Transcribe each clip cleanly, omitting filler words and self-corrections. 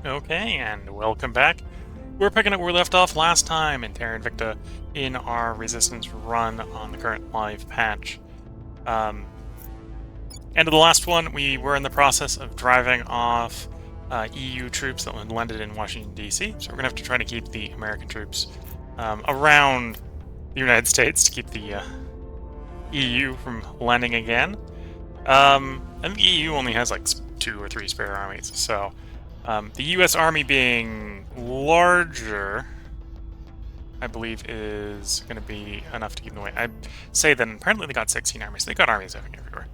Okay, and welcome back. We're picking up where we left off last time in Terra Invicta in our resistance run on the current live patch. Um, End of the last one, we were in the process of driving off EU troops that had landed in Washington, D.C., so we're going to have to try to keep the American troops around the United States to keep the EU from landing again. I think the EU only has like 2 or 3 spare armies, so the US Army being larger, I believe, is going to be enough to keep them away. I'd say that apparently they got 16 armies. They got armies everywhere.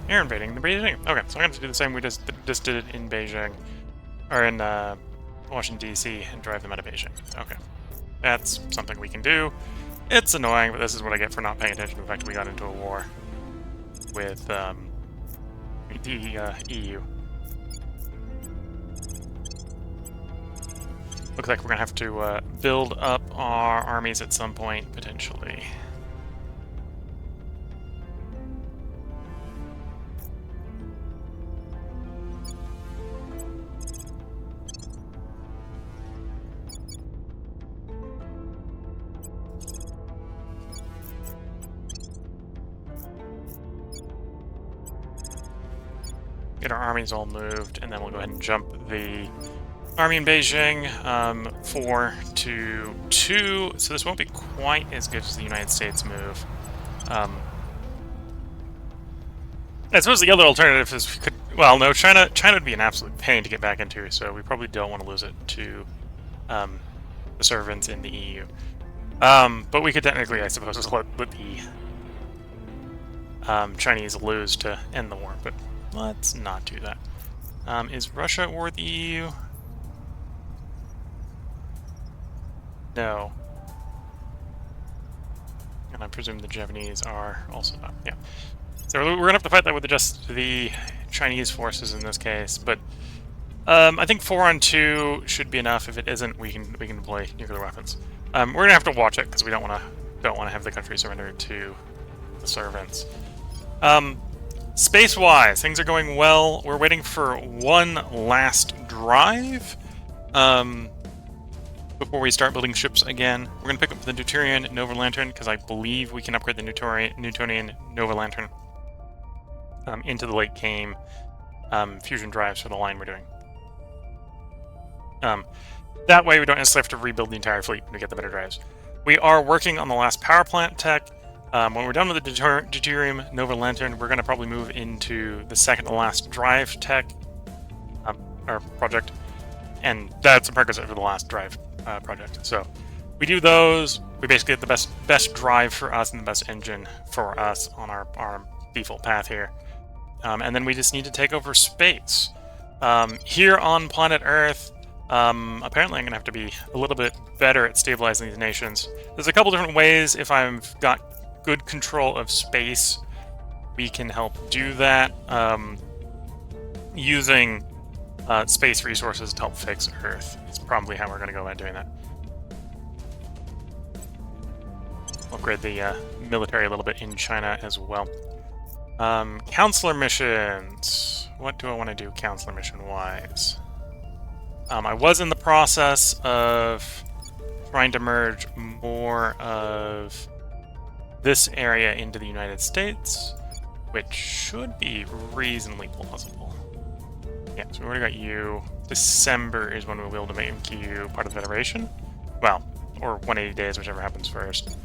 They're invading the Beijing. Okay, so I'm going to do the same we just did it in Beijing, or in Washington, D.C., and drive them out of Beijing. Okay, that's something we can do. It's annoying, but this is what I get for not paying attention to the fact that we got into a war with the EU. Looks like we're going to have to build up our armies at some point, potentially. Get our armies all moved, and then we'll go ahead and jump the army in Beijing 4 to 2. So this won't be quite as good as the United States move. I suppose the other alternative is we could. Well, no, China would be an absolute pain to get back into, so we probably don't want to lose it to the servants in the EU. But we could technically, I suppose, let the Chinese lose to end the war, but let's not do that. Is Russia at war with the EU? No. And I presume the Japanese are also not. Yeah. So we're gonna have to fight that with just the Chinese forces in this case, but I think 4 on 2 should be enough. If it isn't, we can deploy nuclear weapons. We're gonna have to watch it because we don't want to have the country surrender to the servants. Space-wise, things are going well. We're waiting for one last drive before we start building ships again. We're going to pick up the Deuterian Nova Lantern because I believe we can upgrade the Newtonian Nova Lantern into the late game fusion drives for the line we're doing. That way we don't necessarily have to rebuild the entire fleet when we get the better drives. We are working on the last power plant tech. When we're done with the Deuterium Nova Lantern, we're going to probably move into the second to last drive tech or project, and that's a prerequisite for the last drive project. So we do those. We basically get the best drive for us and the best engine for us on our default path here, and then we just need to take over space here on planet Earth. Apparently I'm going to have to be a little bit better at stabilizing these nations. There's a couple different ways. If I've got good control of space, we can help do that using space resources to help fix Earth. It's probably how we're going to go about doing that. Upgrade the military a little bit in China as well. Counselor missions. What do I want to do counselor mission-wise? I was in the process of trying to merge more of this area into the United States, which should be reasonably plausible. Yeah, so we already got you. December is when we'll be able to make you part of the Federation. Well, or 180 days, whichever happens first.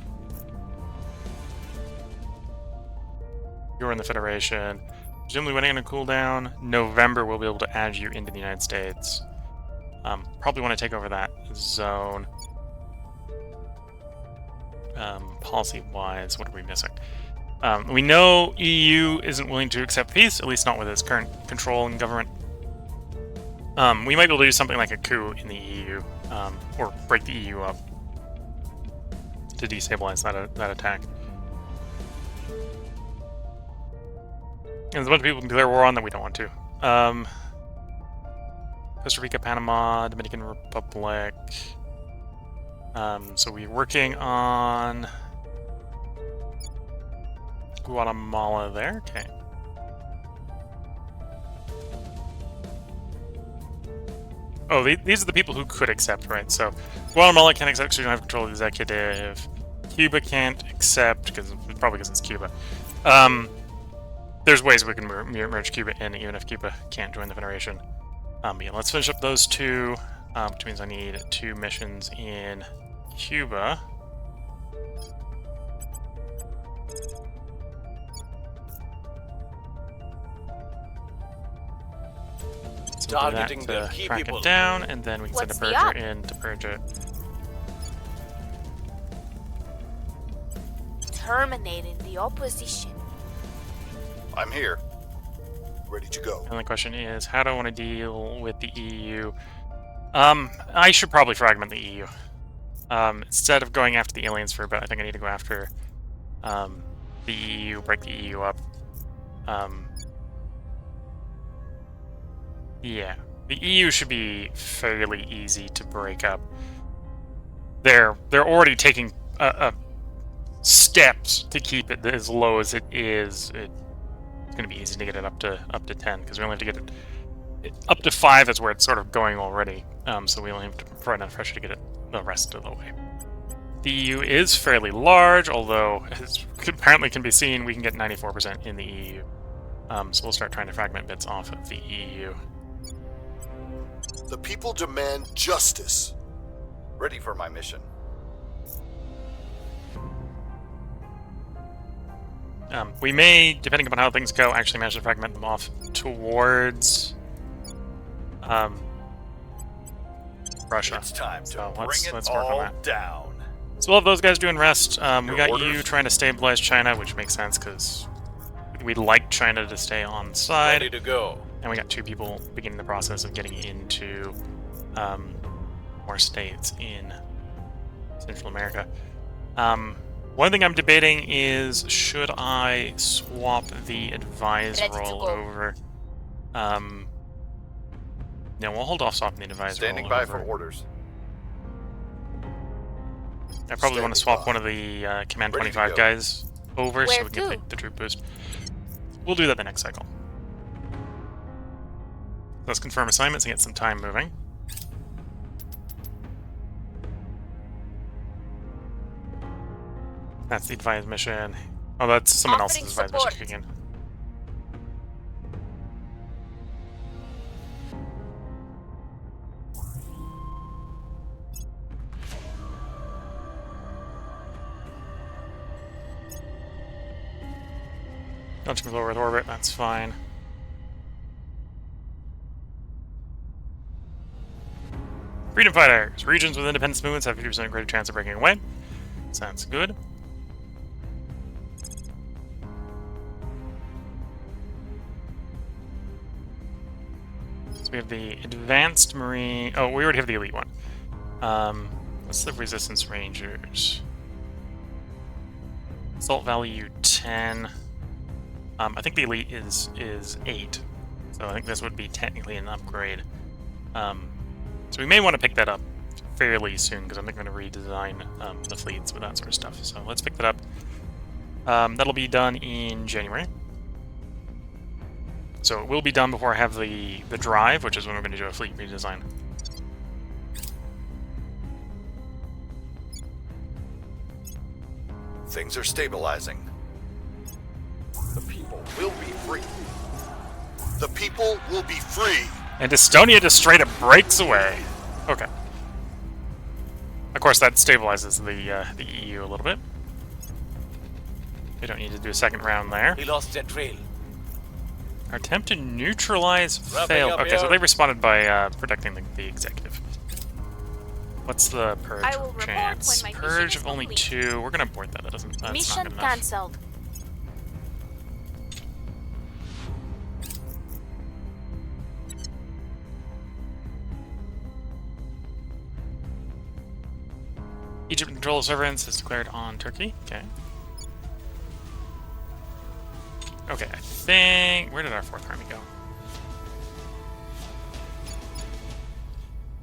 You're in the Federation. Presumably waiting on a cooldown. November we'll be able to add you into the United States. Probably want to take over that zone. Policy-wise, what are we missing? We know EU isn't willing to accept peace, at least not with its current control and government. We might be able to do something like a coup in the EU, or break the EU up to destabilize that attack. And there's a bunch of people who can declare war on that we don't want to. Costa Rica, Panama, Dominican Republic. So we're working on Guatemala there. Okay. Oh, these are the people who could accept, right? So Guatemala can't accept because we don't have control of the executive. Cuba can't accept because probably because it's Cuba. There's ways we can merge Cuba in, even if Cuba can't join the Federation. But yeah, let's finish up those two, which means I need 2 missions in Cuba. So Targeting we'll the key track people. it down, and then we can send a purger in to purge it. Terminating the opposition. I'm here. Ready to go. And the question is, how do I want to deal with the EU? I should probably fragment the EU. Instead of going after the aliens for a bit, I think I need to go after the EU, break the EU up. Yeah, the EU should be fairly easy to break up. They're already taking steps to keep it as low as it is. It's going to be easy to get it up to 10 because we only have to get it up to 5 is where it's sort of going already. So we only have to provide enough pressure to get it the rest of the way. The EU is fairly large, although as apparently can be seen, we can get 94% in the EU. So we'll start trying to fragment bits off of the EU. The people demand justice. Ready for my mission. We may, depending upon how things go, actually manage to fragment them off towards Russia. It's time to So bring let's it work on all that. down. So we'll have those guys doing rest. We got orders? you trying to stabilize China, which makes sense because we'd like China to stay on side. Ready to go. And we got 2 people beginning the process of getting into more states in Central America. One thing I'm debating is, should I swap the advise Ready to role go. over? No, we'll hold off swapping the advise Standing role by over. for orders. I probably want to Standing swap by. one of the Command Ready to 25 go. guys over so Where we can to? get the troop boost. We'll do that the next cycle. Let's confirm assignments and get some time moving. That's the advised mission. Oh, that's someone Offering else's advised mission support. kicking in. Launching low Earth orbit, that's fine. Freedom Fighters! Regions with independence movements have 50% greater chance of breaking away. Sounds good. So we have the Advanced Marine... Oh, we already have the Elite one. What's the Resistance Rangers? Assault value 10. I think the Elite is 8. So I think this would be technically an upgrade. So we may want to pick that up fairly soon, because I'm going to redesign the fleets with that sort of stuff. So let's pick that up. That'll be done in January. So it will be done before I have the drive, which is when we're going to do a fleet redesign. Things are stabilizing. The people will be free. The people will be free. And Estonia just straight up breaks away. Okay. Of course, that stabilizes the EU a little bit. We don't need to do a second round there. We lost their trail. Our attempt to neutralize Wrapping failed. up Okay, so here. they responded by protecting the executive. What's the purge I will report chance? when my mission Purge is of only complete. 2. We're gonna abort that. That's not Mission good enough. cancelled. Egypt control of servants is declared on Turkey. Okay. Okay, I think... Where did our 4th army go?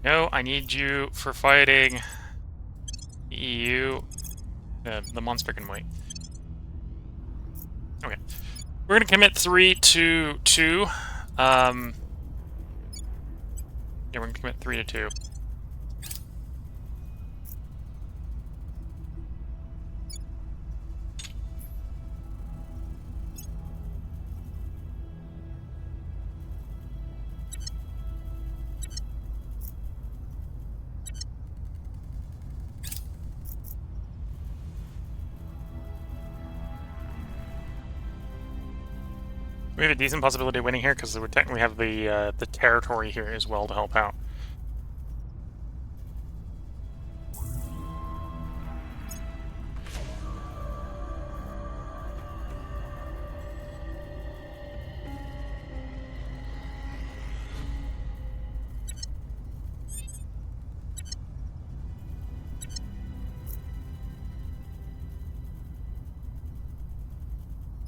No, I need you for fighting EU. The monster can wait. Okay. We're going to commit 3 to 2. Yeah, we're going to commit 3 to 2. We have a decent possibility of winning here because we technically have the territory here as well to help out.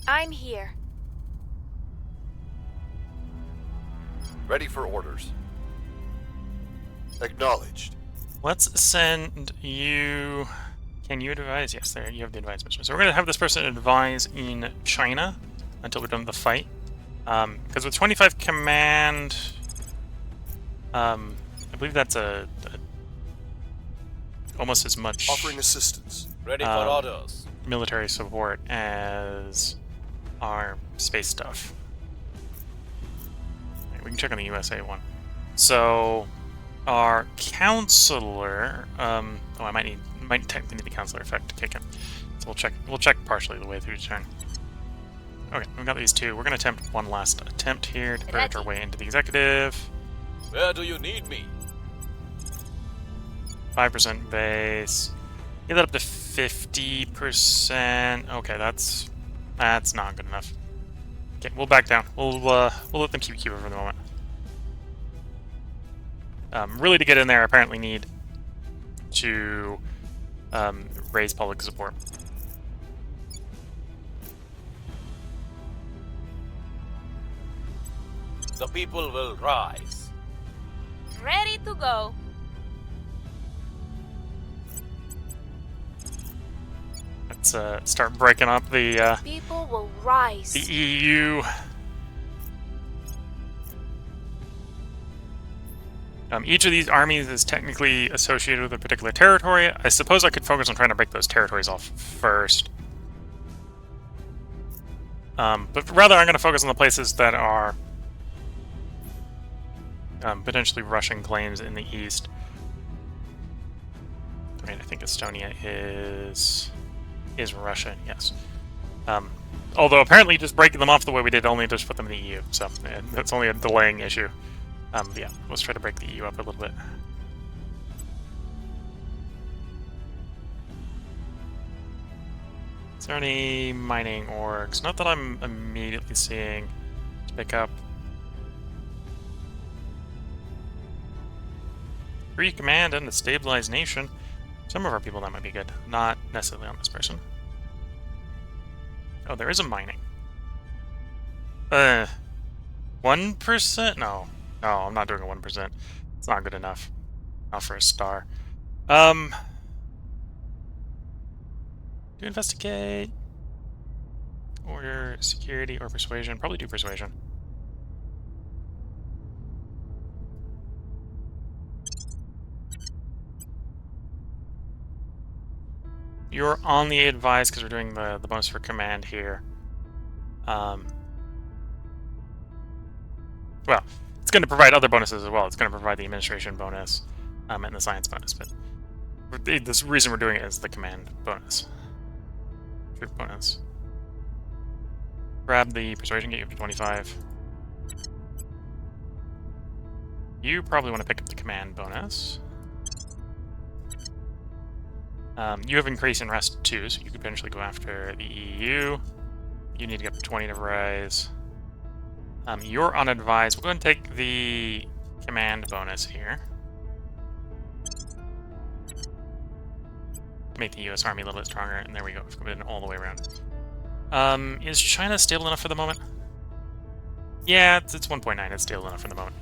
I'm here. Ready for orders. Acknowledged. Let's send you... Can you advise? Yes, there you have the advise mission. So we're going to have this person advise in China until we're done with the fight. Because with 25 command... I believe that's almost as much Offering assistance. Ready for orders. military support as our space stuff. We can check on the USA one. So our counselor, oh, I might technically need the counselor effect to kick in. So we'll check partially the way through the turn. Okay, we've got these two. We're gonna attempt one last attempt here to bridge our way into the executive. Where do you need me? 5% base. Get that up to 50%. Okay, that's not good enough. Okay, we'll back down. We'll let them keep Cuba for the moment. Really, to get in there, I apparently need to raise public support. The people will rise. Ready to go. Let's start breaking up the People will rise. EU. Each of these armies is technically associated with a particular territory. I suppose I could focus on trying to break those territories off first. But rather, I'm going to focus on the places that are potentially Russian claims in the east. I mean, I think Estonia is Russian, yes. Although apparently just breaking them off the way we did only just put them in the EU, so that's only a delaying issue. Yeah, let's try to break the EU up a little bit. Is there any mining orgs? Not that I'm immediately seeing to pick up. Free command and a stabilized nation. Some of our people, that might be good. Not necessarily on this person. Oh, there is a mining. 1%? No. No, I'm not doing a 1%. It's not good enough. Not for a star. Do investigate. Order, security, or persuasion. Probably do persuasion. You're on the advice because we're doing the bonus for command here. Well, it's going to provide other bonuses as well. It's going to provide the administration bonus and the science bonus, but this reason we're doing it is the command bonus. Troop bonus. Grab the persuasion, get you up to 25. You probably want to pick up the command bonus. You have increase in rest too, so you could potentially go after the EU. You need to get up to 20 to rise. You're unadvised. We'll go ahead and take the command bonus here. Make the US Army a little bit stronger, and there we go. We've committed all the way around. Is China stable enough for the moment? Yeah, it's 1.9. It's stable enough for the moment.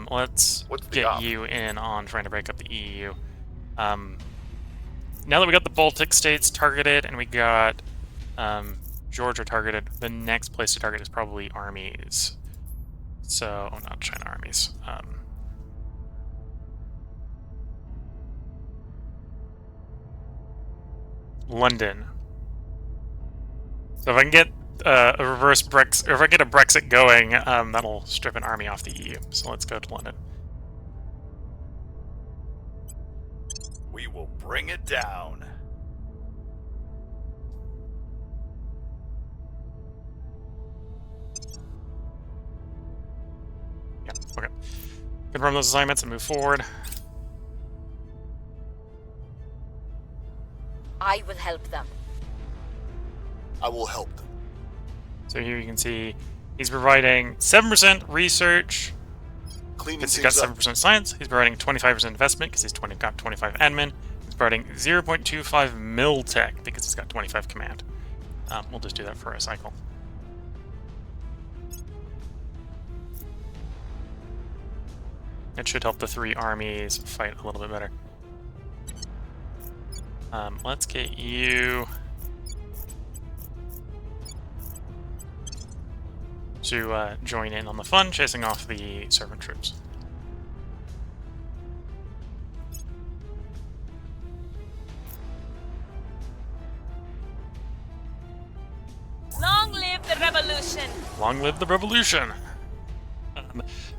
Let's get you in on trying to break up the EU. Now that we got the Baltic states targeted and we got Georgia targeted, the next place to target is probably armies. So, not China armies. London. So if I can get a reverse Brexit, or if I get a Brexit going, that'll strip an army off the EU. So let's go to London. We will bring it down. Yeah, okay. Confirm those assignments and move forward. I will help them. I will help them. So here you can see he's providing 7% research Cleaning because he's got things up. 7% science. He's providing 25% investment because he's got 25 admin. He's providing 0.25 mil tech because he's got 25 command. We'll just do that for a cycle. It should help the 3 armies fight a little bit better. Let's get you to join in on the fun, chasing off the servant troops. Long live the revolution! Long live the revolution!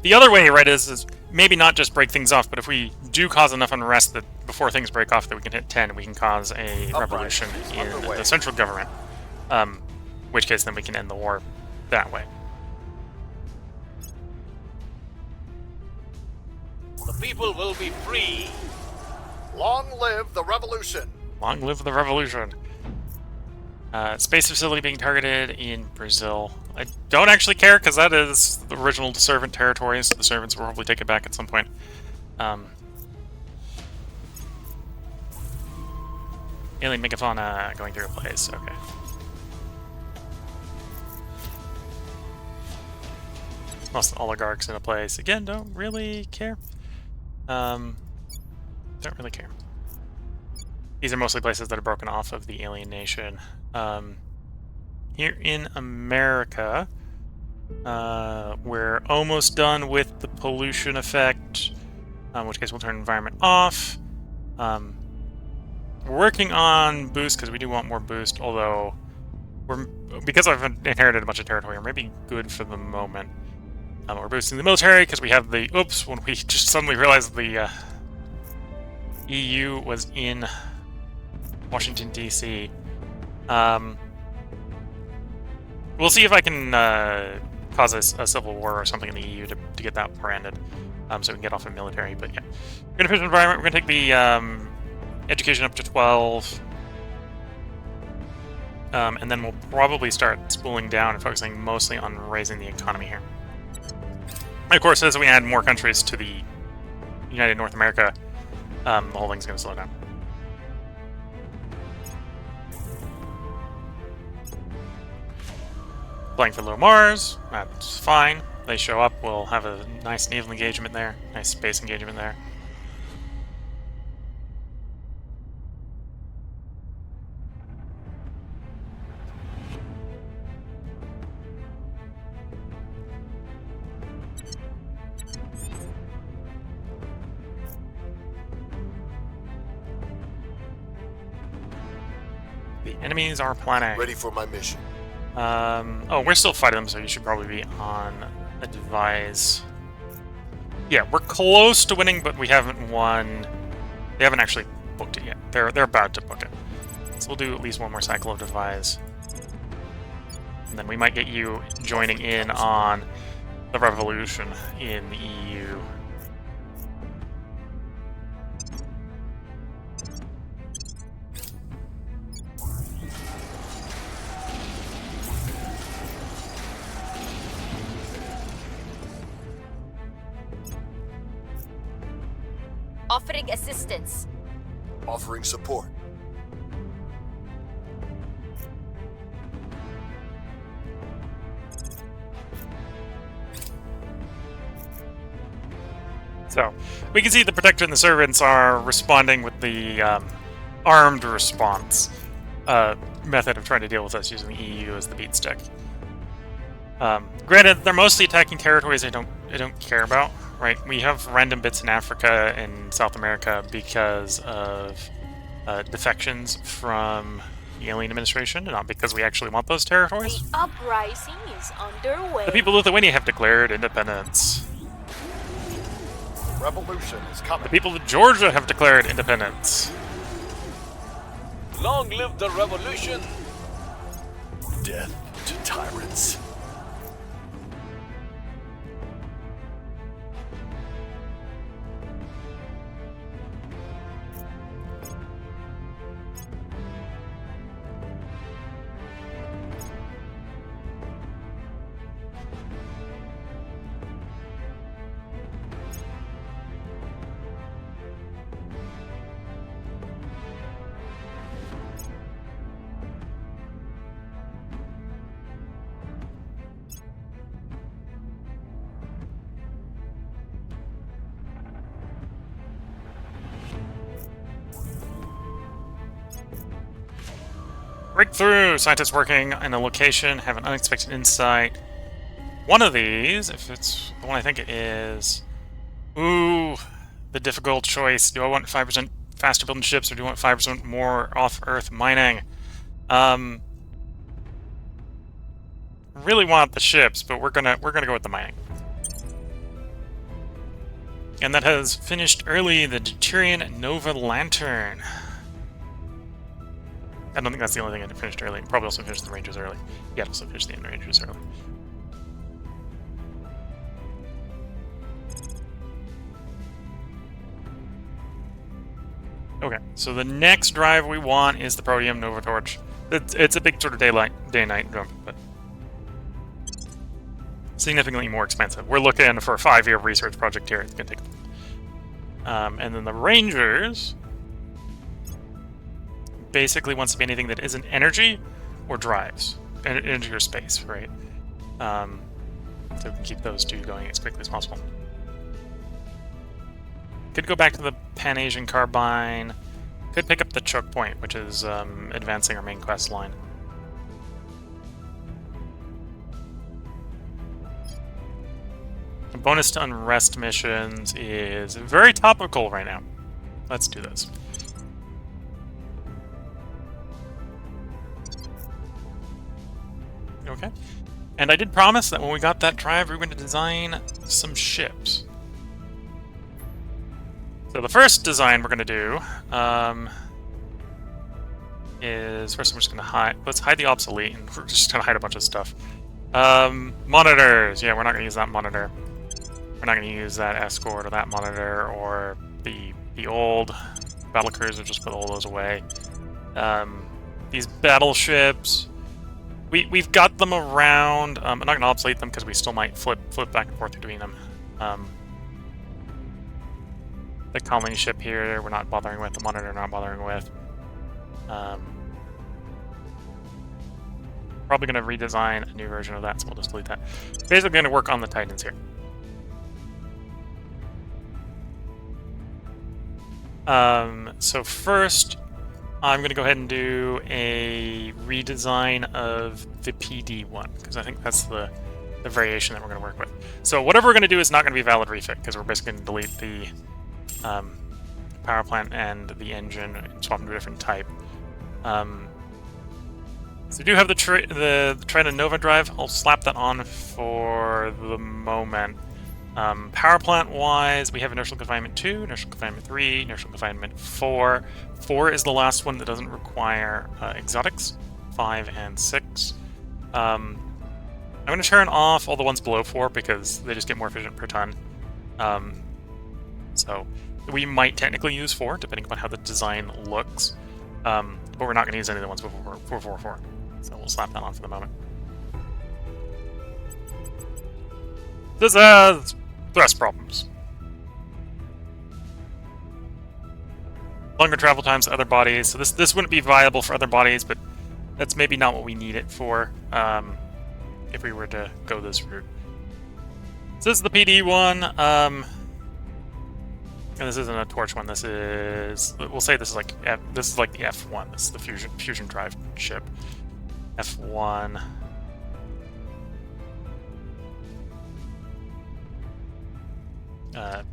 The other way, right, is maybe not just break things off, but if we do cause enough unrest that before things break off that we can hit 10, we can cause a revolution in the central government. Which case then we can end the war that way. The people will be free. Long live the revolution. Long live the revolution. Space facility being targeted in Brazil. I don't actually care because that is the original servant territory, so the servants will probably take it back at some point. Alien megafauna going through a place, okay. Most oligarchs in a place. Again, don't really care. Don't really care. These are mostly places that are broken off of the alien nation. Here in America, we're almost done with the pollution effect, in which case we'll turn environment off. We're working on boost because we do want more boost, although because I've inherited a bunch of territory, we're maybe good for the moment. We're boosting the military because we have the when we just suddenly realized the EU was in Washington, D.C. We'll see if I can cause a civil war or something in the EU to get that war ended, so we can get off of military. But yeah, we're going to push environment. We're going to take the education up to 12, and then we'll probably start spooling down and focusing mostly on raising the economy here. And of course, as we add more countries to the United North America, the whole thing's going to slow down. Playing for Little Mars, that's fine. They show up, we'll have a nice naval engagement there, nice space engagement there. The enemies are planning. Ready for my mission. Oh, we're still fighting them, so you should probably be on advise. Yeah, we're close to winning, but we haven't won. They haven't actually booked it yet. They're about to book it. So we'll do at least one more cycle of devise. And then we might get you joining in on the revolution in the EU. Offering assistance. Offering support. So we can see the Protector and the Servants are responding with the armed response method of trying to deal with us using the EU as the beat stick. Granted, they're mostly attacking territories I don't care about, right? We have random bits in Africa and South America because of defections from the alien administration, and not because we actually want those territories. The uprising is underway. The people of Lithuania have declared independence. Revolution is coming. The people of Georgia have declared independence. Long live the revolution! Death to tyrants. Breakthrough! Scientists working in a location have an unexpected insight. One of these, if it's the one I think it is... Ooh, the difficult choice. Do I want 5% faster building ships, or do I want 5% more off-Earth mining? Really want the ships, but we're gonna go with the mining. And that has finished early the Deuterian Nova Lantern. I don't think that's the only thing I finished early. Probably also finished the Rangers early. Yeah, also finished the Rangers early. Okay, so the next drive we want is the Proteum Nova Torch. It's a big sort of day-night jump, but significantly more expensive. We're looking for a 5-year research project here. It's gonna take. And then the Rangers basically wants to be anything that isn't energy or drives, energy or space, right? So we can keep those two going as quickly as possible. Could go back to the Pan-Asian Carbine. Could pick up the choke point, which is advancing our main quest line. The bonus to unrest missions is very topical right now. Let's do this. Okay. And I did promise that when we got that drive, we were going to design some ships. So the first design we're going to do is... First I'm just going to hide... Let's hide the obsolete, and we're just going to hide a bunch of stuff. Monitors! Yeah, we're not going to use that monitor. We're not going to use that escort or that monitor or the old battlecruiser. Just put all those away. These battleships... We've got them around. I'm not going to obsolete them because we still might flip back and forth between them. The colony ship here, we're not bothering with. The monitor, not bothering with. Probably going to redesign a new version of that, so we'll just delete that. Basically going to work on the Titans here. So first, I'm going to go ahead and do a redesign of the PD one, because I think that's the variation that we're going to work with. So whatever we're going to do is not going to be valid refit, because we're basically going to delete the power plant and the engine and swap them to a different type. So we do have the Trident Nova drive. I'll slap that on for the moment. Power plant wise, we have inertial confinement 2, inertial confinement 3, inertial confinement 4. 4 is the last one that doesn't require exotics. 5 and 6. I'm going to turn off all the ones below 4 because they just get more efficient per ton. So we might technically use 4 depending upon how the design looks, but we're not going to use any of the ones before 4. So we'll slap that on for the moment. This has thrust problems. Longer travel times to other bodies, so this wouldn't be viable for other bodies, but that's maybe not what we need it for if we were to go this route. So this is the PD one. And this isn't a torch one. This is, we'll say this is like this is like the F1. This is the fusion drive ship. F1.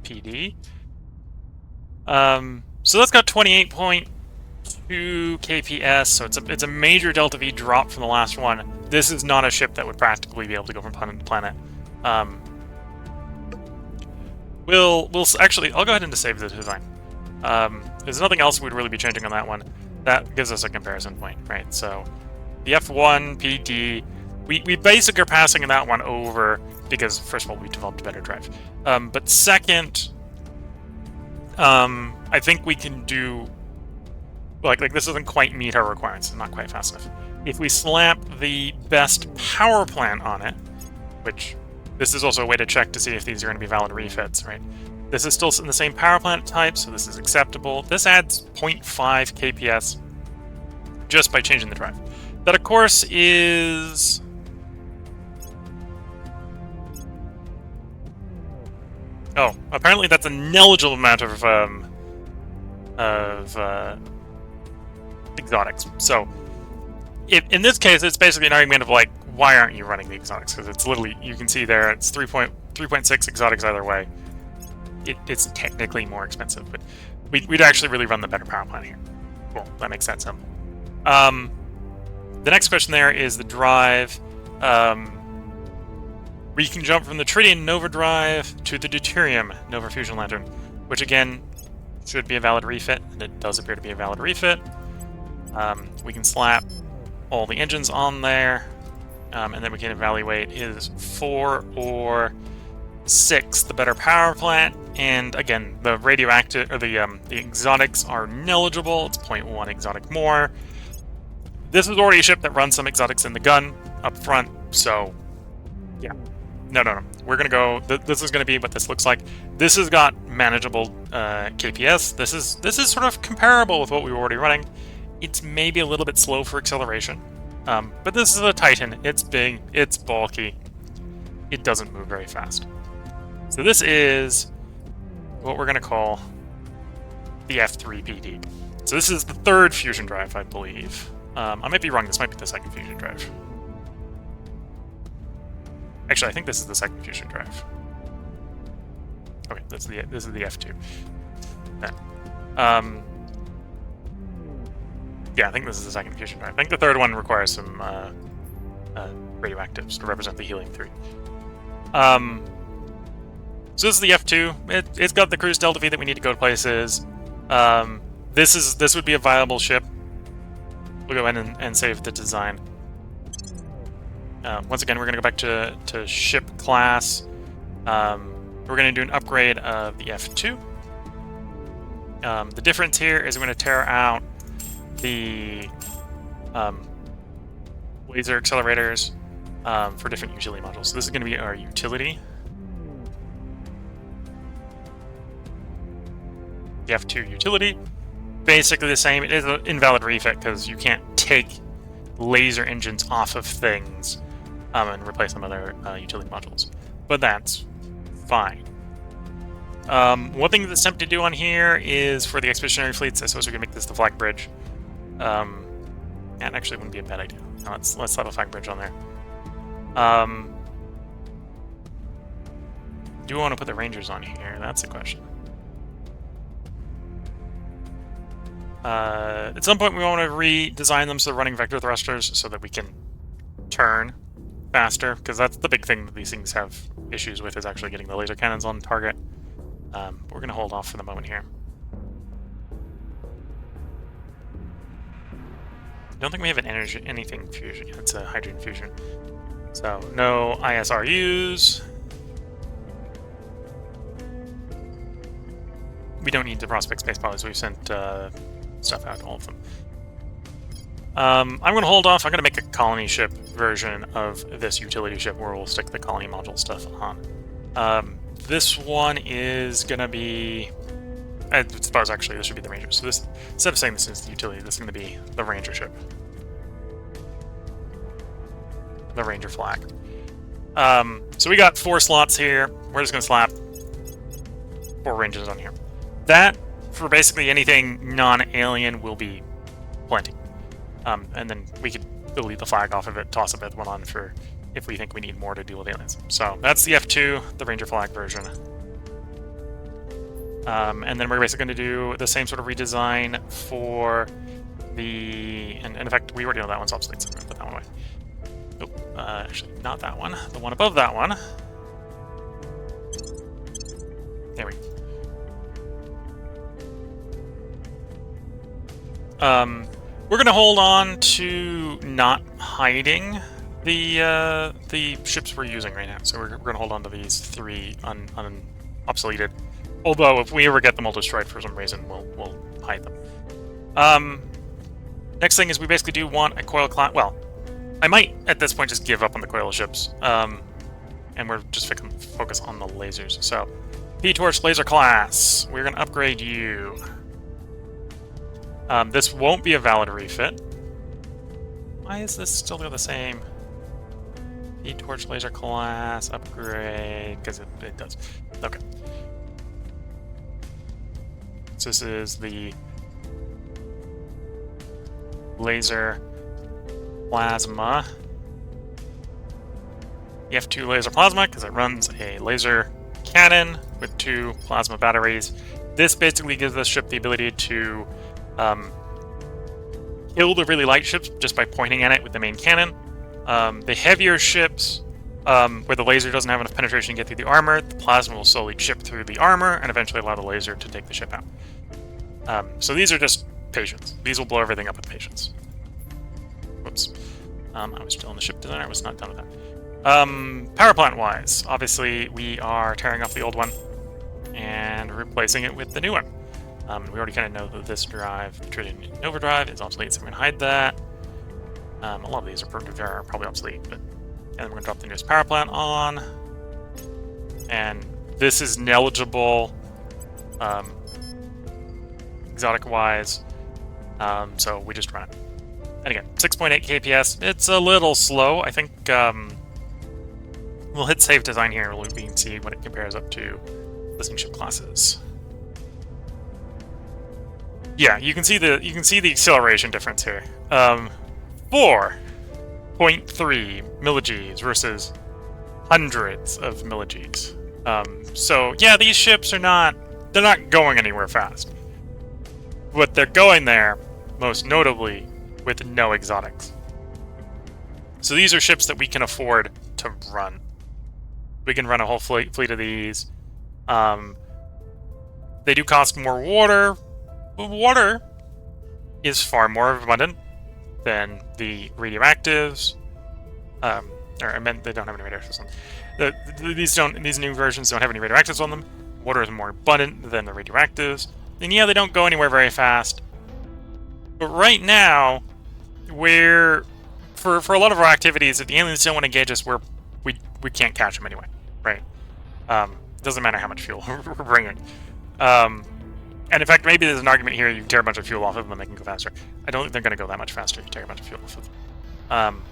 PD. So that's got 28.2 kps. So it's a major delta V drop from the last one. This is not a ship that would practically be able to go from planet to planet. We'll actually, I'll go ahead and save the design. There's nothing else we'd really be changing on that one. That gives us a comparison point, right? So the F1 PD, we basically are passing that one over because first of all we developed a better drive, but second, I think we can do like this doesn't quite meet our requirements. It's not quite fast enough. If we slap the best power plant on it, which this is also a way to check to see if these are going to be valid refits, right? This is still in the same power plant type, so this is acceptable. This adds 0.5 kps just by changing the drive. That, of course, is... Oh, apparently that's a negligible amount of exotics. So, in this case, it's basically an argument of like, why aren't you running the exotics? Because it's literally, you can see there, it's 3.6 exotics either way. It's technically more expensive, but we'd actually really run the better power plant here. Cool, that makes that simple. The next question there is the drive. We can jump from the Tritium Nova drive to the Deuterium Nova Fusion Lantern, which again should be a valid refit, and it does appear to be a valid refit. We can slap all the engines on there, and then we can evaluate is 4 or 6 the better power plant. And again, the radioactive or the exotics are negligible. It's 0.1 exotic more. This is already a ship that runs some exotics in the gun up front, so yeah. No. We're gonna go. This is gonna be what this looks like. This has got manageable KPS. This is sort of comparable with what we were already running. It's maybe a little bit slow for acceleration, but this is a Titan. It's big. It's bulky. It doesn't move very fast. So this is what we're gonna call the F3 PD. So this is the third fusion drive, I believe. I might be wrong. This might be the second fusion drive. Actually, I think this is the second fusion drive. Okay, this is the F2. Then, yeah, I think this is the second fusion drive. I think the third one requires some radioactives to represent the helium-3. So this is the F2. It's got the cruise delta V that we need to go to places. This would be a viable ship. We'll go ahead and save the design. Once again, we're going to go back to ship class. We're going to do an upgrade of the F2. The difference here is we're going to tear out the laser accelerators for different utility modules. So this is going to be our utility. The F2 utility. Basically the same. It is an invalid refit because you can't take laser engines off of things and replace them with other utility modules. But that's fine. One thing that's tempted to do on here is for the expeditionary fleets, I suppose we can make this the flag bridge. And actually wouldn't be a bad idea. Now let's have a flag bridge on there. Do we want to put the Rangers on here? That's the question. At some point we want to redesign them so they're running vector thrusters so that we can turn faster, because that's the big thing that these things have issues with, is actually getting the laser cannons on target. We're going to hold off for the moment here. I don't think we have an anything fusion. It's a hydrogen fusion. So no ISRUs. We don't need the prospect space pilots. We've sent stuff out, all of them. I'm going to hold off. I'm going to make a colony ship version of this utility ship where we'll stick the colony module stuff on. This one is going to be... I suppose actually this should be the Ranger. So this, instead of saying this is the utility, this is going to be the Ranger ship. The Ranger flag. So we got 4 slots here. We're just going to slap 4 Rangers on here. that, for basically anything non-alien, will be plenty. And then we could delete the flag off of it, toss a bit one on for if we think we need more to deal with aliens. So that's the F2, the Ranger flag version. And then we're basically going to do the same sort of redesign for the... And in fact, we already know that one's obsolete, so I'm going to put that one away. Oh, actually, not that one. The one above that one. There we go. We're going to hold on to not hiding the ships we're using right now. So we're going to hold on to these 3 obsoleted. Although if we ever get them all destroyed for some reason, we'll hide them. Next thing is we basically do want a coil class. Well, I might at this point just give up on the coil ships, and we're just focus on the lasers. So P-Torch laser class, we're going to upgrade you. This won't be a valid refit. Why is this still the same? P-Torch laser class upgrade, because it does. Okay. So this is the laser plasma. F2 laser plasma, because it runs a laser cannon with 2 plasma batteries. This basically gives the ship the ability to kill the really light ships just by pointing at it with the main cannon. The heavier ships, where the laser doesn't have enough penetration to get through the armor, the plasma will slowly chip through the armor and eventually allow the laser to take the ship out. So these are just patience. These will blow everything up with patience. Whoops. I was still in the ship designer. I was not done with that. Power plant-wise, obviously we are tearing off the old one and replacing it with the new one. We already kind of know that this drive, the Trinity Nova drive, is obsolete, so we're going to hide that. A lot of these are probably obsolete, but and then we're going to drop the newest power plant on. And this is negligible, exotic-wise, so we just run it. And again, 6.8 kps. It's a little slow. I think we'll hit save design here, and we can see what it compares up to listing ship classes. Yeah, you can see the acceleration difference here. 4.3 milligis versus hundreds of milligis. So yeah, these ships they're not going anywhere fast. But they're going there, most notably, with no exotics. So these are ships that we can afford to run. We can run a whole fleet of these. They do cost more water. But water is far more abundant than the radioactives. Or I meant they don't have any radioactives on them. These new versions don't have any radioactives on them. Water is more abundant than the radioactives. And yeah, they don't go anywhere very fast. But right now, for a lot of our activities, if the aliens don't want to engage us, we can't catch them anyway, right? It doesn't matter how much fuel we're bringing. And in fact, maybe there's an argument here, you tear a bunch of fuel off of them and they can go faster. I don't think they're going to go that much faster if you tear a bunch of fuel off of them.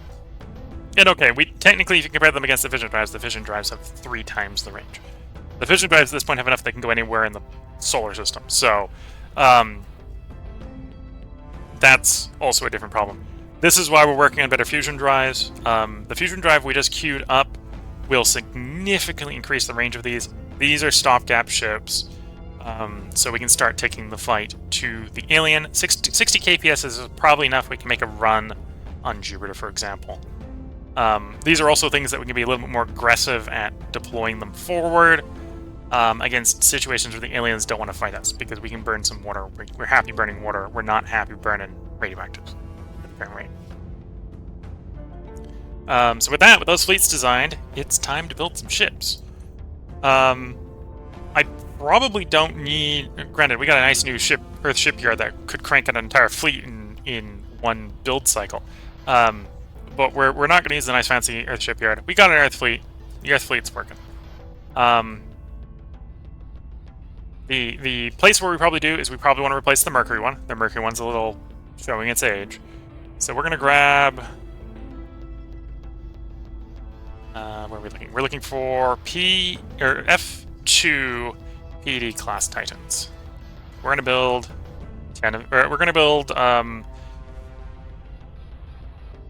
And okay, technically, if you compare them against the fission drives have 3 times the range. The fission drives at this point have enough they can go anywhere in the solar system. So, that's also a different problem. This is why we're working on better fusion drives. The fusion drive we just queued up will significantly increase the range of these. These are stopgap ships. So we can start taking the fight to the alien. 60 kps is probably enough. We can make a run on Jupiter, for example. These are also things that we can be a little bit more aggressive at deploying them forward against situations where the aliens don't want to fight us, because we can burn some water. We're happy burning water. We're not happy burning radioactives at the current rate. So with those fleets designed, it's time to build some ships. I probably don't need... Granted, we got a nice new Earth shipyard that could crank an entire fleet in one build cycle. But we're not going to use the nice fancy Earth shipyard. We got an Earth fleet. The Earth fleet's working. The place where we probably do is we probably want to replace the Mercury one. The Mercury one's a little showing its age. So we're going to grab... where are we looking? We're looking for F2 PD class Titans. we're gonna build 10 of, or we're gonna build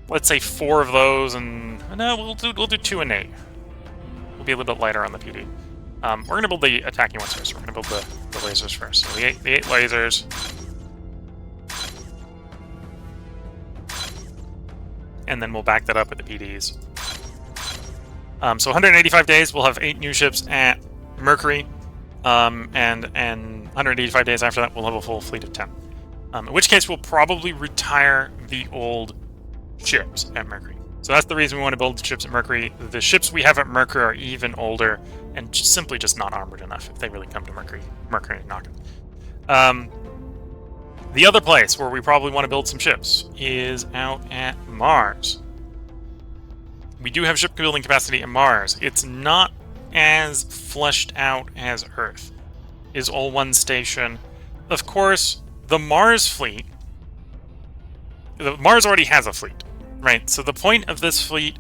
let's say 4 of those, and no, we'll do 2 and 8. We'll be a little bit lighter on the PD. We're gonna build the attacking ones first. We're gonna build the lasers first. So the eight lasers. And then we'll back that up with the PDs. So 185 days, we'll have 8 new ships at Mercury, and 185 days after that, we'll have a full fleet of 10. In which case, we'll probably retire the old ships at Mercury. So that's the reason we want to build the ships at Mercury. The ships we have at Mercury are even older and simply just not armored enough if they really come to Mercury. Mercury and knock it. The other place where we probably want to build some ships is out at Mars. We do have ship building capacity at Mars. It's not as fleshed out as Earth. Is all one station. Of course, the Mars fleet... Mars already has a fleet, right? So the point of this fleet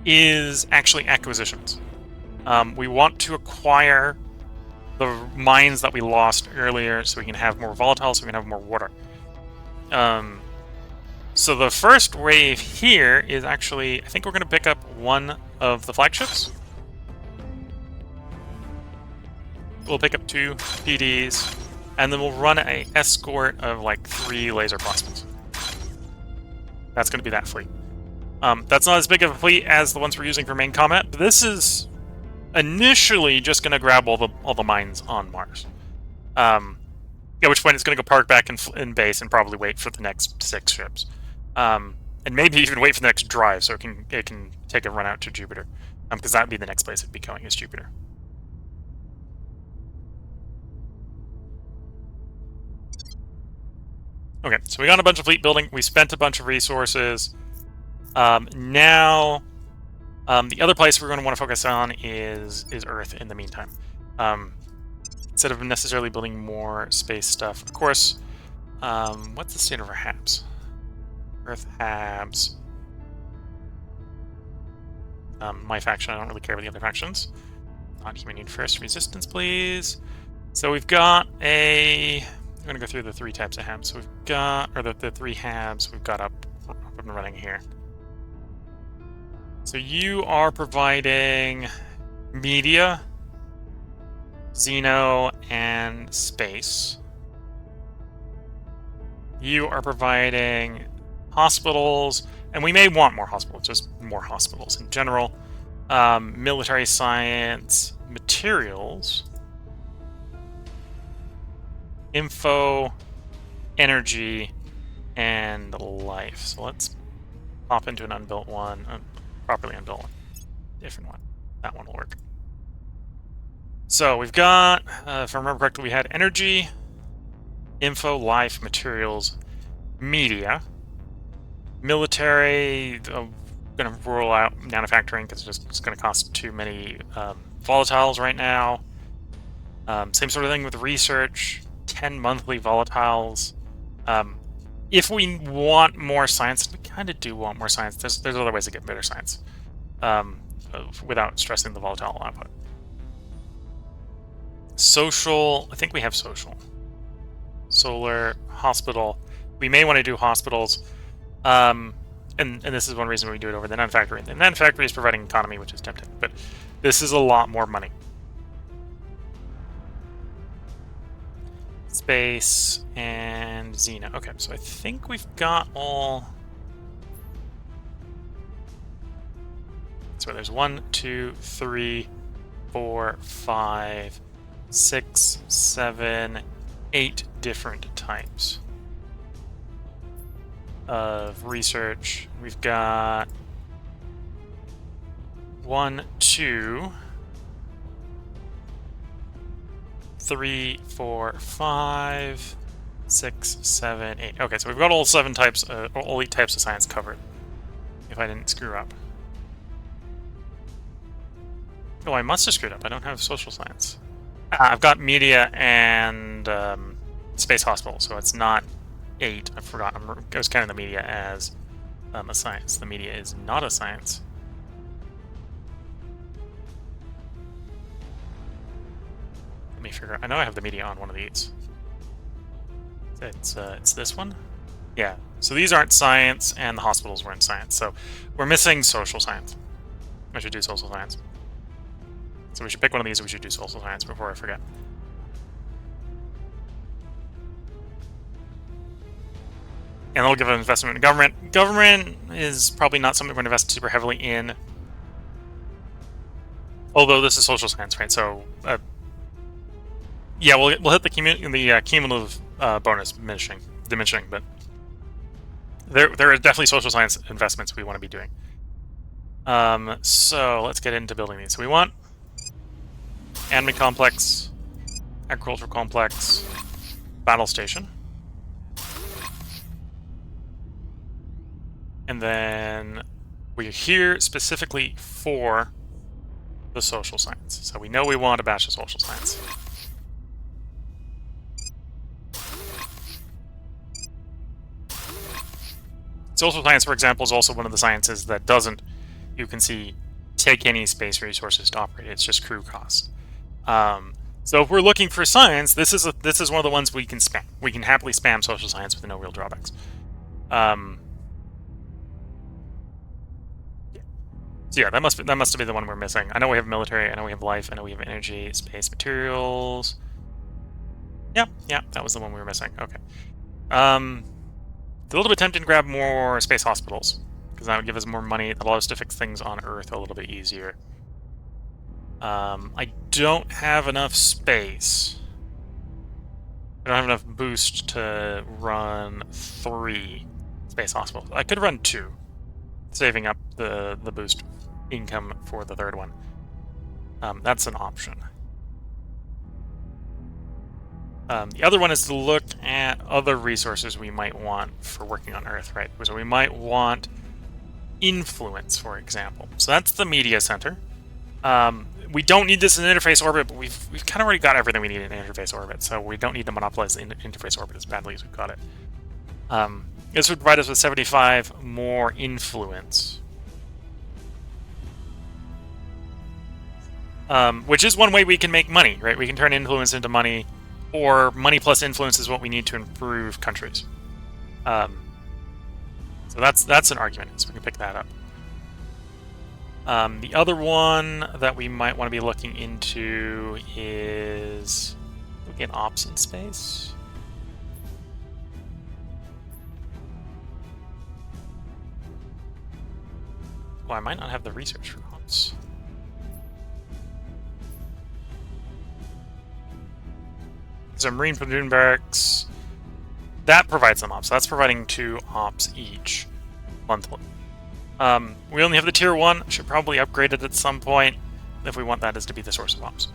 is actually acquisitions. We want to acquire the mines that we lost earlier so we can have more volatiles, so we can have more water. So the first wave here is actually, I think we're going to pick up one of the flagships. We'll pick up 2 PDs, and then we'll run an escort of like 3 laser plasmas. That's going to be that fleet. That's not as big of a fleet as the ones we're using for main combat, but this is initially just going to grab all the mines on Mars. At which point it's going to go park back in base and probably wait for the next 6 ships. And maybe even wait for the next drive so it can take a run out to Jupiter. Because that would be the next place it'd be going, is Jupiter. Okay, so we got a bunch of fleet building. We spent a bunch of resources. Now, the other place we're going to want to focus on is Earth in the meantime. Instead of necessarily building more space stuff. Of course, what's the state of our HABs? Earth HABs. My faction, I don't really care about the other factions. Not human need first. Resistance, please. So we've got a... I'm going to go through the 3 types of HABs. So we've got... Or the 3 HABs we've got up and running here. So you are providing media, Xeno, and space. You are providing hospitals, and we may want more hospitals, just more hospitals in general. Military science, materials, info, energy, and life. So let's pop into an unbuilt one, properly unbuilt one, different one. That one will work. So we've got, if I remember correctly, we had energy, info, life, materials, media, military. I'm going to rule out manufacturing because it's going to cost too many volatiles right now. Same sort of thing with research, 10 monthly volatiles. If we want more science, we kind of do want more science. There's other ways to get better science without stressing the volatile output. Social, I think we have social. Solar, hospital. We may want to do hospitals. And this is one reason we do it over the non-factory. The non-factory is providing economy, which is tempting, but this is a lot more money. Space and Xena. Okay, so I think we've got all... So there's 1, 2, 3, 4, 5, 6, 7, 8 different types of research. We've got 1, 2, 3, 4, 5, 6, 7, 8. Okay, so we've got all 7 types, all 8 types of science covered. If I didn't screw up. Oh, I must have screwed up. I don't have social science. I've got media and space hospital, so it's not 8. I forgot. I was counting the media as a science. The media is not a science. Let me figure out. I know I have the media on one of these. It's this one. Yeah. So these aren't science, and the hospitals weren't science. So we're missing social science. I should do social science. So we should pick one of these. We should do social science before I forget. And they'll give an investment in government. Government is probably not something we're going to invest super heavily in. Although this is social science, right? So, yeah, we'll hit the cumulative bonus diminishing, but there are definitely social science investments we want to be doing. So let's get into building these. So we want anime complex, agricultural complex, battle station. And then we're here specifically for the social science. So we know we want a batch of social science. Social science, for example, is also one of the sciences that doesn't, you can see, take any space resources to operate. It's just crew cost. So if we're looking for science, this is one of the ones we can spam. We can happily spam social science with no real drawbacks. So yeah, that must be the one we're missing. I know we have military. I know we have life. I know we have energy, space, materials. Yeah, that was the one we were missing. Okay. It's a little bit tempting to grab more space hospitals because that would give us more money. That allows us to fix things on Earth a little bit easier. I don't have enough space. I don't have enough boost to run 3 space hospitals. I could run 2, saving up the boost income for the 3rd one. That's an option. The other one is to look at other resources we might want for working on Earth, right? So we might want influence, for example. So that's the media center. We don't need this in interface orbit, but we've kind of already got everything we need in interface orbit, so we don't need to monopolize the interface orbit as badly as we've got it. This would provide us with 75 more influence. Which is one way we can make money, right? We can turn influence into money, or money plus influence is what we need to improve countries. So that's an argument, so we can pick that up. The other one that we might want to be looking into is looking at ops in space. Well, I might not have the research for ops. So Marine Platoon Barracks, that provides some ops. That's providing 2 ops each monthly. We only have the tier 1. Should probably upgrade it at some point if we want that as to be the source of ops.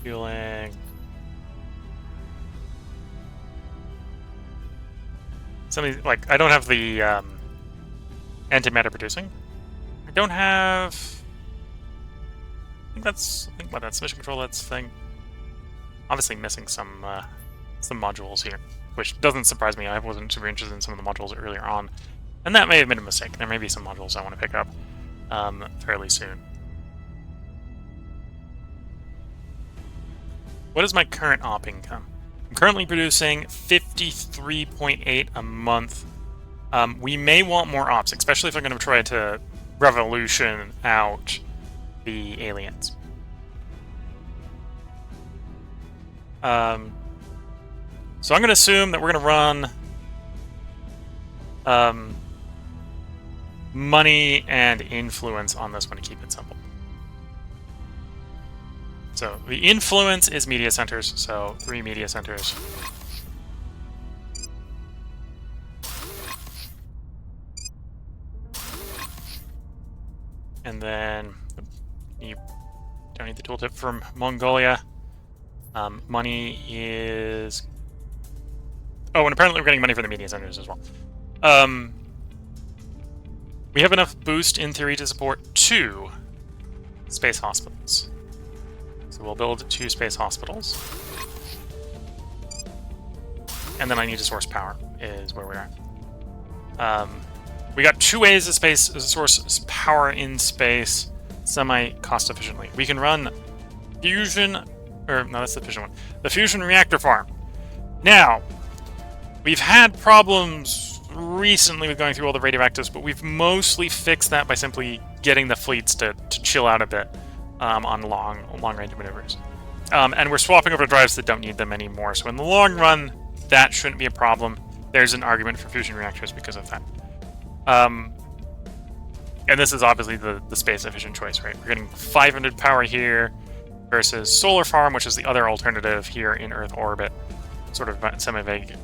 Fueling. Something like I don't have the antimatter producing. I don't have. I think that's mission control. That's the thing. Obviously missing some modules here, which doesn't surprise me. I wasn't super interested in some of the modules earlier on, and that may have been a mistake. There may be some modules I want to pick up fairly soon. What is my current op income? I'm currently producing 53.8 a month. We may want more ops, especially if I'm going to try to revolution out the aliens. So I'm going to assume that we're going to run money and influence on this one to keep it simple. So the influence is media centers, so 3 media centers. And then you don't need the tooltip from Mongolia. Money is... Oh, and apparently we're getting money for the media centers as well. We have enough boost, in theory, to support 2 space hospitals. So we'll build 2 space hospitals. And then I need to source power, is where we're at. We got 2 ways to source power in space. semi-cost efficiently. We can run fusion, or no, that's the fission one. The fusion reactor farm. Now, we've had problems recently with going through all the radioactives, but we've mostly fixed that by simply getting the fleets to chill out a bit on long-range maneuvers. And we're swapping over to drives that don't need them anymore. So in the long run, that shouldn't be a problem. There's an argument for fusion reactors because of that. And this is obviously the space-efficient choice, right? We're getting 500 power here versus solar farm, which is the other alternative here in Earth orbit. Sort of semi-vague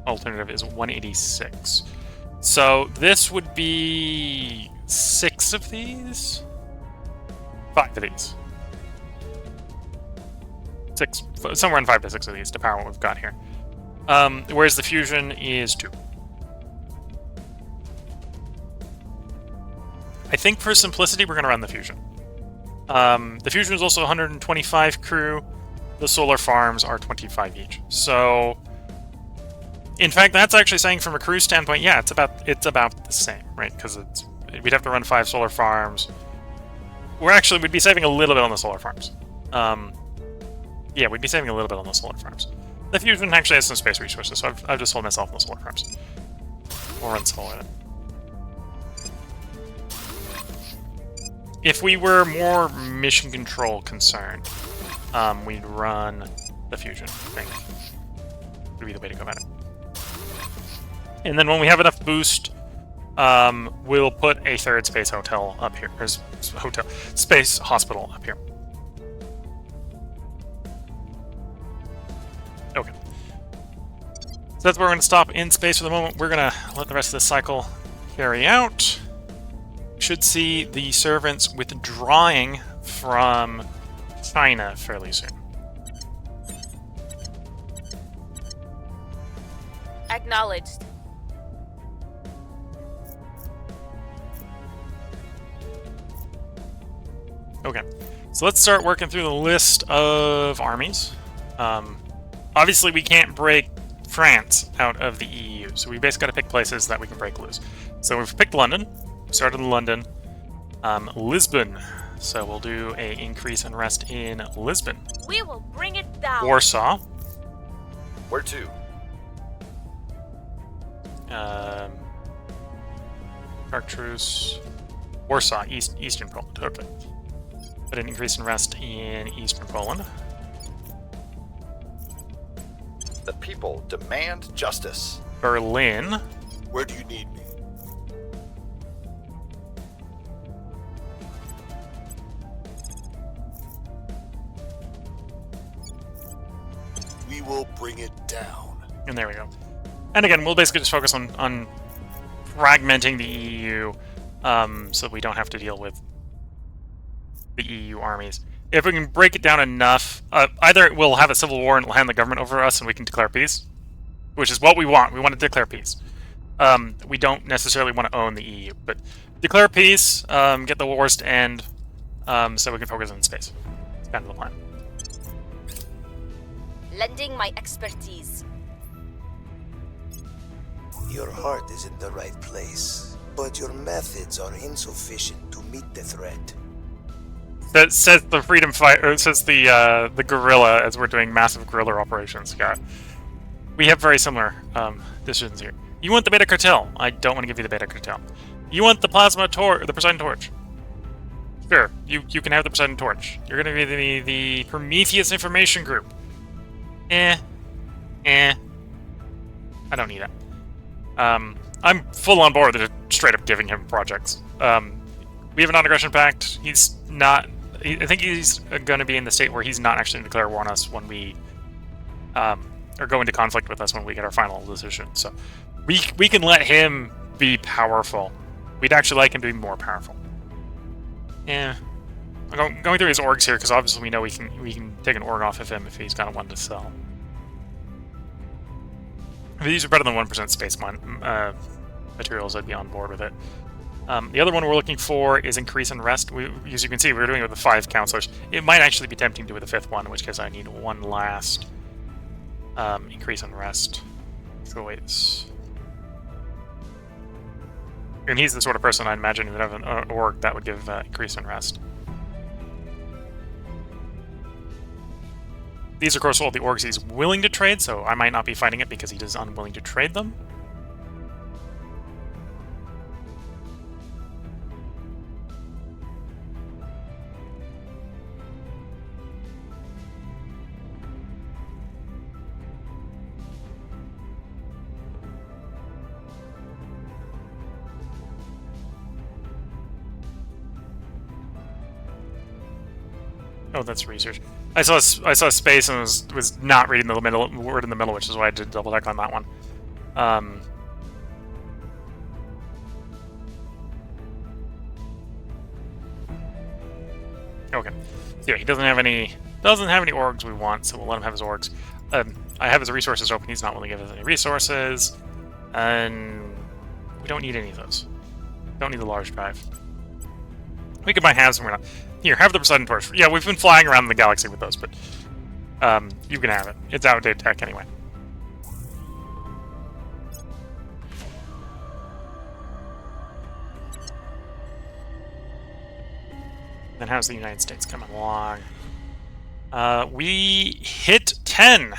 alternative is 186. So this would be 6 of these? 5 of these. 6, somewhere in 5 to 6 of these to power what we've got here. Whereas the fusion is 2. I think for simplicity, we're going to run the fusion. The fusion is also 125 crew. The solar farms are 25 each. So, in fact, that's actually saying from a crew standpoint, yeah, it's about the same, right? Because we'd have to run 5 solar farms. We'd be saving a little bit on the solar farms. Yeah, we'd be saving a little bit on the solar farms. The fusion actually has some space resources, so I've just sold myself on the solar farms. We'll run solar. If we were more mission control concerned, we'd run the fusion, I think. Would be the way to go about it. And then when we have enough boost, we'll put a 3rd space hotel up here. Or space hospital up here. Okay. So that's where we're going to stop in space for the moment. We're going to let the rest of this cycle carry out. Should see the servants withdrawing from China fairly soon. Acknowledged. Okay, so let's start working through the list of armies. Obviously, we can't break France out of the EU, so we basically got to pick places that we can break loose. So we've picked London. Started in London. Lisbon. So we'll do a increase and rest in Lisbon. We will bring it down. Warsaw. Where to? Chartreuse. Warsaw, Eastern Poland. Okay. Put an increase and rest in Eastern Poland. The people demand justice. Berlin. Where do you need me? We will bring it down. And there we go. And again, we'll basically just focus on fragmenting the EU so we don't have to deal with the EU armies. If we can break it down enough, either we'll have a civil war and it'll hand the government over us and we can declare peace, which is what we want. We want to declare peace. We don't necessarily want to own the EU, but declare peace, get the wars to end, so we can focus on space. It's kind of the plan. Lending my expertise. Your heart is in the right place, but your methods are insufficient to meet the threat. That says the freedom fighter. It says the guerrilla as we're doing massive guerrilla operations. Yeah, we have very similar decisions here. You want the beta cartel? I don't want to give you the beta cartel. You want the plasma torch, the Poseidon torch? Sure, you can have the Poseidon torch. You're going to be the Prometheus information group. I don't need that. I'm full on board with straight up giving him projects. We have a non-aggression pact. He's not. I think he's going to be in the state where he's not actually going to declare war on us when we or go into conflict with us when we get our final decision. So we can let him be powerful. We'd actually like him to be more powerful. Yeah. I'm going through his orgs here because obviously we know we can take an org off of him if he's got one to sell. If these are better than 1% space materials, I'd be on board with it. The other one we're looking for is increase and rest. As you can see, we're doing it with the 5 counselors. It might actually be tempting to do with the 5th one, in which case I need one last increase and rest choice. And he's the sort of person I'd imagine would have an org that would give increase in rest. These are, of course, all the orgs he's willing to trade, so I might not be fighting it because he is unwilling to trade them. Oh, that's research. I saw space and was not reading the middle word in the middle, which is why I did double check on that one. Okay. So yeah, he doesn't have any orgs we want, so we'll let him have his orgs. I have his resources open. He's not willing to give us any resources, and we don't need any of those. Don't need the large drive. We could buy halves, and we're not. Here, have the Poseidon Torch. Yeah, we've been flying around the galaxy with those, but you can have it. It's outdated tech anyway. Then how's the United States coming along? We hit 10.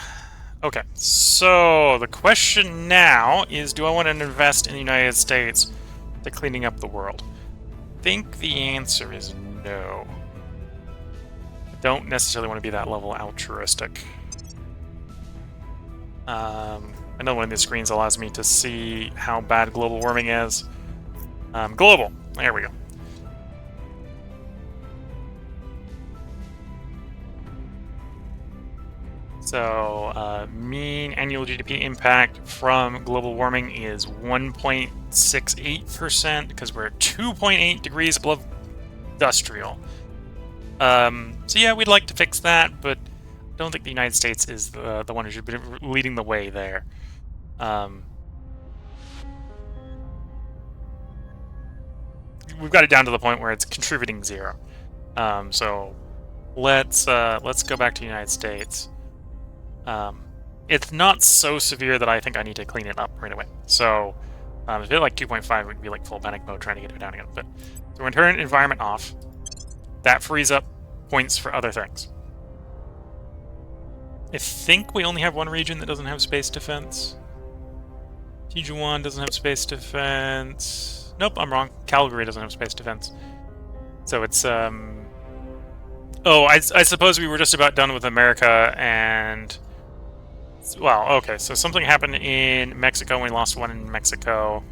Okay, so the question now is, do I want to invest in the United States to cleaning up the world? I think the answer is no. I don't necessarily want to be that level altruistic. Another one of these screens allows me to see how bad global warming is. Global. There we go. So, mean annual GDP impact from global warming is 1.68% because we're 2.8 degrees above industrial. So yeah, we'd like to fix that, but I don't think the United States is the one who should be leading the way there. We've got it down to the point where it's contributing 0. So let's go back to the United States. It's not so severe that I think I need to clean it up right away. So if it like 2.5, we'd be like full panic mode trying to get it down again. But so we're going to turn environment off. That frees up points for other things. I think we only have one region that doesn't have space defense. Tijuana doesn't have space defense. Nope, I'm wrong. Calgary doesn't have space defense. So it's oh, I suppose we were just about done with America and... Well, okay, so something happened in Mexico. We lost one in Mexico.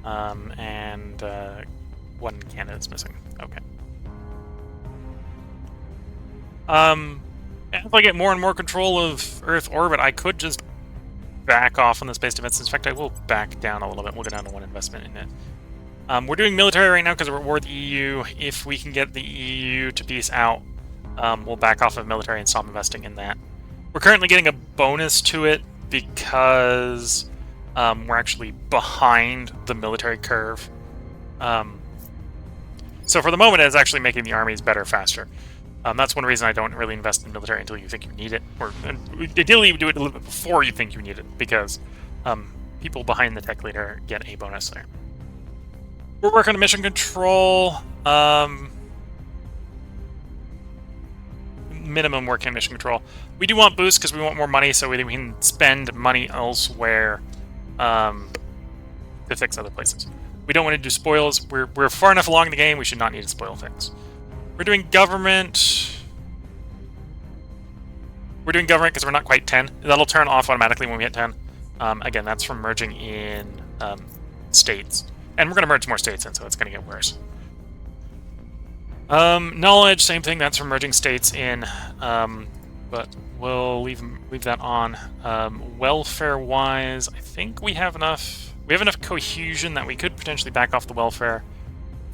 And one in Canada is missing. Okay. If I get more and more control of Earth orbit, I could just back off on the space defense. In fact, I will back down a little bit. We'll go down to 1 investment in it. We're doing military right now because we're at war with the EU. If we can get the EU to peace out, we'll back off of military and stop investing in that. We're currently getting a bonus to it because we're actually behind the military curve. So for the moment, it's actually making the armies better faster. That's one reason I don't really invest in military until you think you need it. Or ideally, you do it a little bit before you think you need it, because people behind the tech leader get a bonus there. We're working on mission control. Minimum working on mission control. We do want boosts because we want more money, so we can spend money elsewhere to fix other places. We don't want to do spoils. We're far enough along the game. We should not need to spoil things. We're doing government. We're doing government because we're not quite 10. That'll turn off automatically when we hit 10. Again, that's from merging in states. And we're going to merge more states in, so it's going to get worse. Knowledge, same thing. That's from merging states in. But we'll leave that on. Welfare-wise, I think we have enough. We have enough cohesion that we could potentially back off the welfare.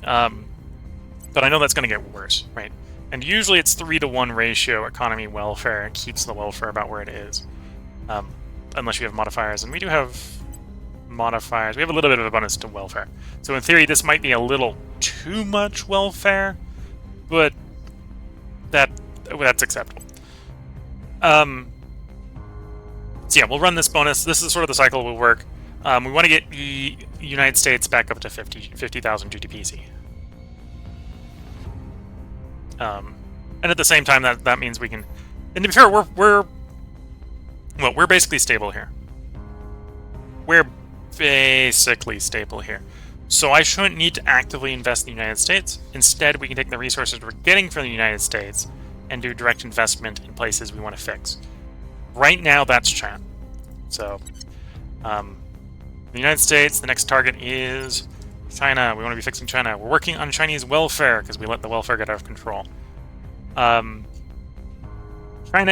But I know that's going to get worse, right? And usually it's 3-to-1 ratio economy welfare. It keeps the welfare about where it is. Unless you have modifiers. And we do have modifiers. We have a little bit of a bonus to welfare. So in theory, this might be a little too much welfare. But that's acceptable. So yeah, we'll run this bonus. This is sort of the cycle will work. We want to get the the United States back up to 50,000 GDPC. And at the same time, that means we can. And to be fair, we're basically stable here. We're basically stable here. So I shouldn't need to actively invest in the United States. Instead, we can take the resources we're getting from the United States and do direct investment in places we want to fix. Right now, that's China. So, the United States, the next target is China. We want to be fixing China. We're working on Chinese welfare because we let the welfare get out of control. China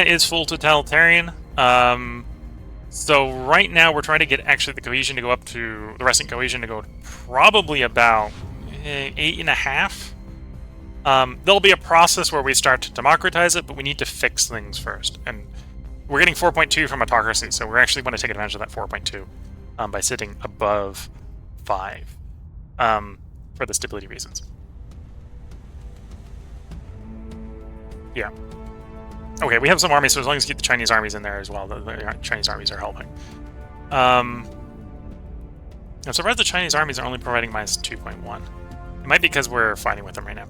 is full totalitarian. So right now we're trying to get actually the cohesion to go up to the resting cohesion to go probably about 8.5. There'll be a process where we start to democratize it, but we need to fix things first. And we're getting 4.2 from autocracy, so we're actually going to take advantage of that 4.2 by sitting above 5 for the stability reasons. Yeah. Okay, we have some armies, so as long as we keep the Chinese armies in there as well, the Chinese armies are helping. I'm surprised the Chinese armies are only providing minus 2.1. It might be because we're fighting with them right now.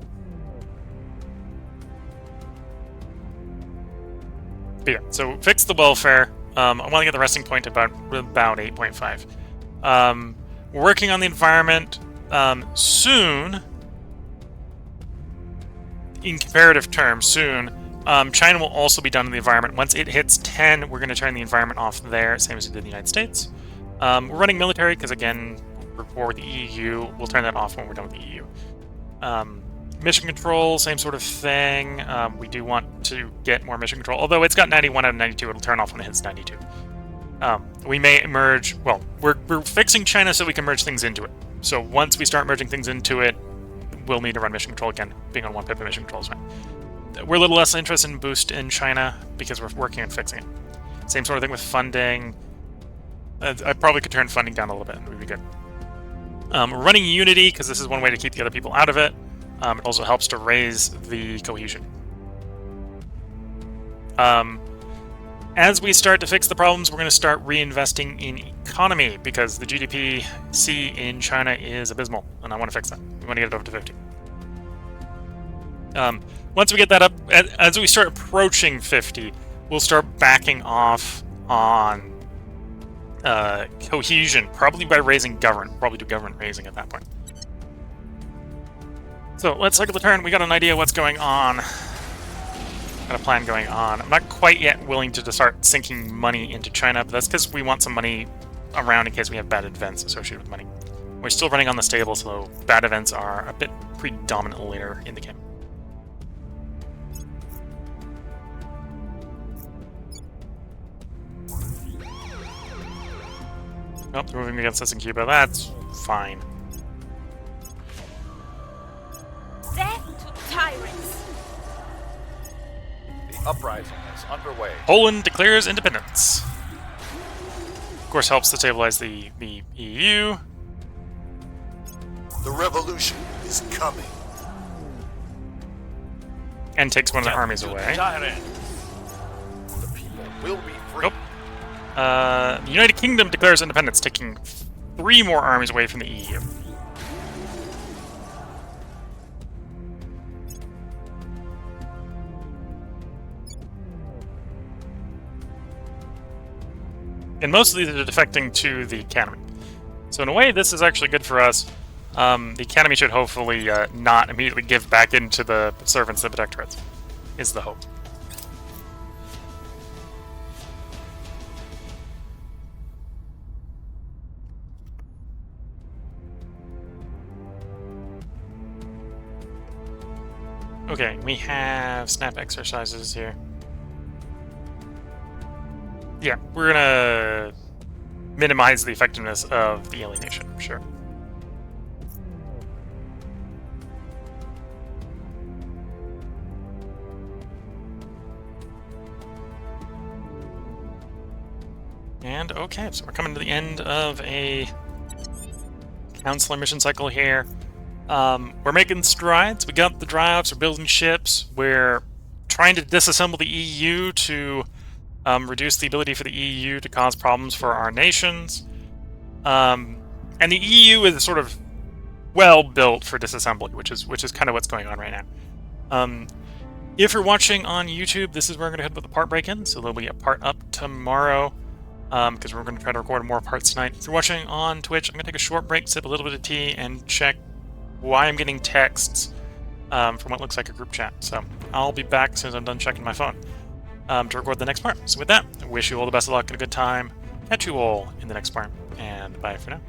But yeah, so fix the welfare. I want to get the resting point about 8.5. We're working on the environment soon. In comparative terms, soon. China will also be done in the environment. Once it hits 10, we're going to turn the environment off there, same as we did in the United States. We're running military because, again, we're at war with the EU. We'll turn that off when we're done with the EU. Mission control, same sort of thing. We do want to get more mission control. Although it's got 91 out of 92, it'll turn off when it hits 92. We may merge... Well, we're fixing China so we can merge things into it. So once we start merging things into it, we'll need to run mission control again. Being on 1 pip of mission control is fine. We're a little less interested in boost in China because we're working on fixing it. Same sort of thing with funding. I probably could turn funding down a little bit and we'd be good. We're running Unity because this is one way to keep the other people out of it. It also helps to raise the cohesion. As we start to fix the problems, we're going to start reinvesting in economy because the GDP-C in China is abysmal, and I want to fix that. We want to get it up to 50. Once we get that up, as we start approaching 50, we'll start backing off on cohesion, probably by raising government. Probably do government raising at that point. So let's cycle the turn. We got an idea what's going on. Got a plan going on. I'm not quite yet willing to start sinking money into China, but that's because we want some money around in case we have bad events associated with money. We're still running on the stable, so bad events are a bit predominant later in the game. Oh, they're moving against us in Cuba. That's fine. Death to tyrants. The uprising is underway. Poland declares independence. Of course, helps to stabilize the EU. The revolution is coming. And takes one of the armies To the away. tyrant. The people will be free. Nope. The United Kingdom declares independence, taking 3 more armies away from the EU. And most of these are defecting to the Academy. So in a way, this is actually good for us. The Academy should hopefully not immediately give back into the servants of the protectorates, is the hope. Okay, we have snap exercises here. Yeah, we're gonna minimize the effectiveness of the alienation, sure. And okay, so we're coming to the end of a counselor mission cycle here. We're making strides. We got the drives, we're building ships, we're trying to disassemble the EU to reduce the ability for the EU to cause problems for our nations. And the EU is sort of well built for disassembly, which is kind of what's going on right now. If you're watching on YouTube, this is where I'm going to head with the part break-in, so there'll be a part up tomorrow, because we're going to try to record more parts tonight. If you're watching on Twitch, I'm going to take a short break, sip a little bit of tea, and check why I'm getting texts from what looks like a group chat. So I'll be back as soon as I'm done checking my phone to record the next part. So with that, I wish you all the best of luck and a good time. Catch you all in the next part, and bye for now.